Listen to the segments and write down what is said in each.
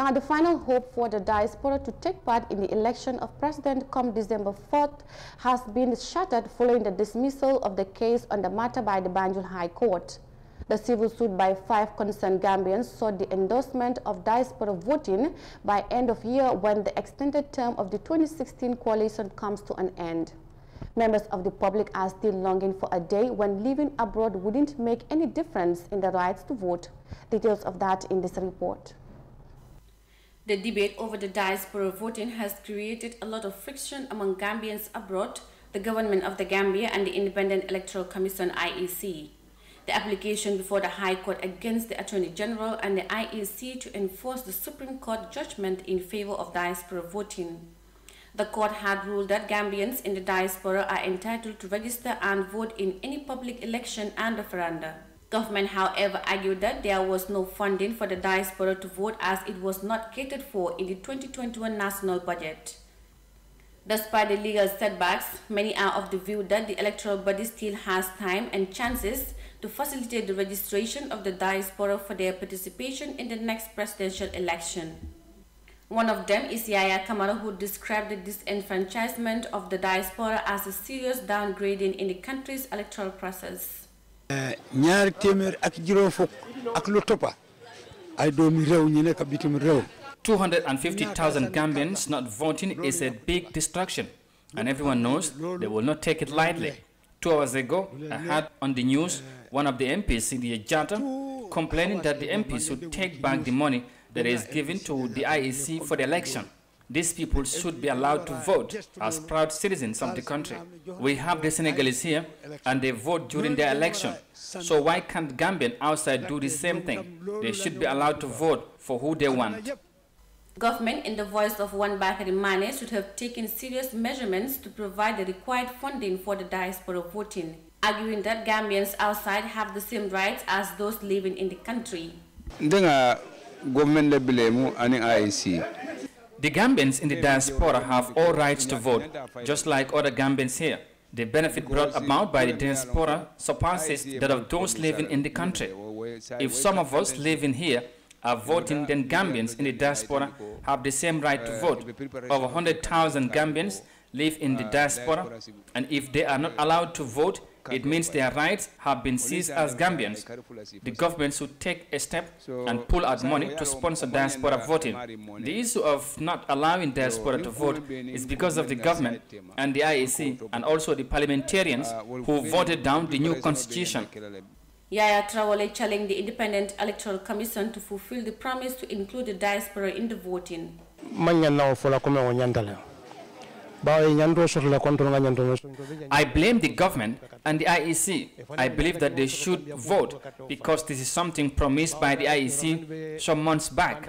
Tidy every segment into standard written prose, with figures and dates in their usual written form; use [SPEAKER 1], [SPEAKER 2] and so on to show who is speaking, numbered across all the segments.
[SPEAKER 1] Now, the final hope for the diaspora to take part in the election of President come December 4th has been shattered following the dismissal of the case on the matter by the Banjul High Court. The civil suit by 5 concerned Gambians sought the endorsement of diaspora voting by end of year when the extended term of the 2016 coalition comes to an end. Members of the public are still longing for a day when living abroad wouldn't make any difference in the rights to vote. Details of that in this report.
[SPEAKER 2] The debate over the diaspora voting has created a lot of friction among Gambians abroad, the government of the Gambia and the Independent Electoral Commission IEC. The application before the High Court against the Attorney General and the IEC to enforce the Supreme Court judgment in favor of diaspora voting. The court had ruled that Gambians in the diaspora are entitled to register and vote in any public election and referenda. Government, however, argued that there was no funding for the diaspora to vote as it was not catered for in the 2021 national budget. Despite the legal setbacks, many are of the view that the electoral body still has time and chances to facilitate the registration of the diaspora for their participation in the next presidential election. One of them is Yaya Kamara, who described the disenfranchisement of the diaspora as a serious downgrading in the country's electoral process.
[SPEAKER 3] 250,000 Gambians not voting is a big distraction, and everyone knows they will not take it lightly. 2 hours ago, I heard on the news one of the MPs in the Agitation complaining that the MPs should take back the money that is given to the IEC for the election. These people should be allowed to vote as proud citizens of the country. We have the Senegalese here, and they vote during their election. So why can't Gambians outside do the same thing? They should be allowed to vote for who they want.
[SPEAKER 2] Government, in the voice of one Bakari Mane, should have taken serious measurements to provide the required funding for the diaspora voting, arguing that Gambians outside have the same rights as those living in the country.
[SPEAKER 3] The Gambians in the diaspora have all rights to vote, just like other Gambians here. The benefit brought about by the diaspora surpasses that of those living in the country. If some of us living here are voting, then Gambians in the diaspora have the same right to vote. Over 100,000 Gambians live in the diaspora, and if they are not allowed to vote, it means their rights have been seized as Gambians. The government should take a step and pull out money to sponsor diaspora voting. The issue of not allowing diaspora to vote is because of the government and the IEC and also the parliamentarians who voted down the new constitution.
[SPEAKER 2] Yaya Traore challenged the Independent Electoral Commission to fulfill the promise to include the diaspora in the voting.
[SPEAKER 3] I blame the government and the IEC. I believe that they should vote because this is something promised by the IEC some months back.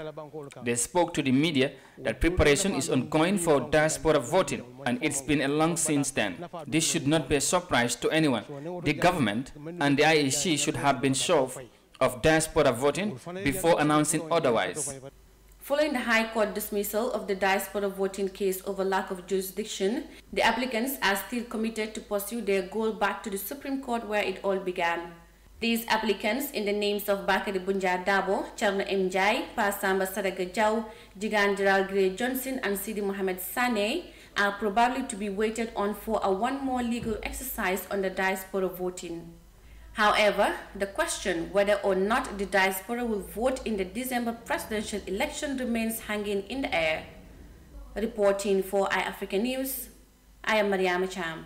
[SPEAKER 3] They spoke to the media that preparation is ongoing for diaspora voting, and it's been a long since then. This should not be a surprise to anyone. The government and the IEC should have been sure of diaspora voting before announcing otherwise.
[SPEAKER 2] Following the High Court dismissal of the diaspora voting case over lack of jurisdiction, the applicants are still committed to pursue their goal back to the Supreme Court where it all began. These applicants, in the names of Bakari Bunja Dabo, Charno M. Jai, Pasamba Sadaga Jau, Jigan Gerald Gray Johnson, and Sidi Mohamed Sane, are probably to be waited on for one more legal exercise on the diaspora voting. However, the question whether or not the diaspora will vote in the December presidential election remains hanging in the air. Reporting for iAfrica News, I am Mariama Cham.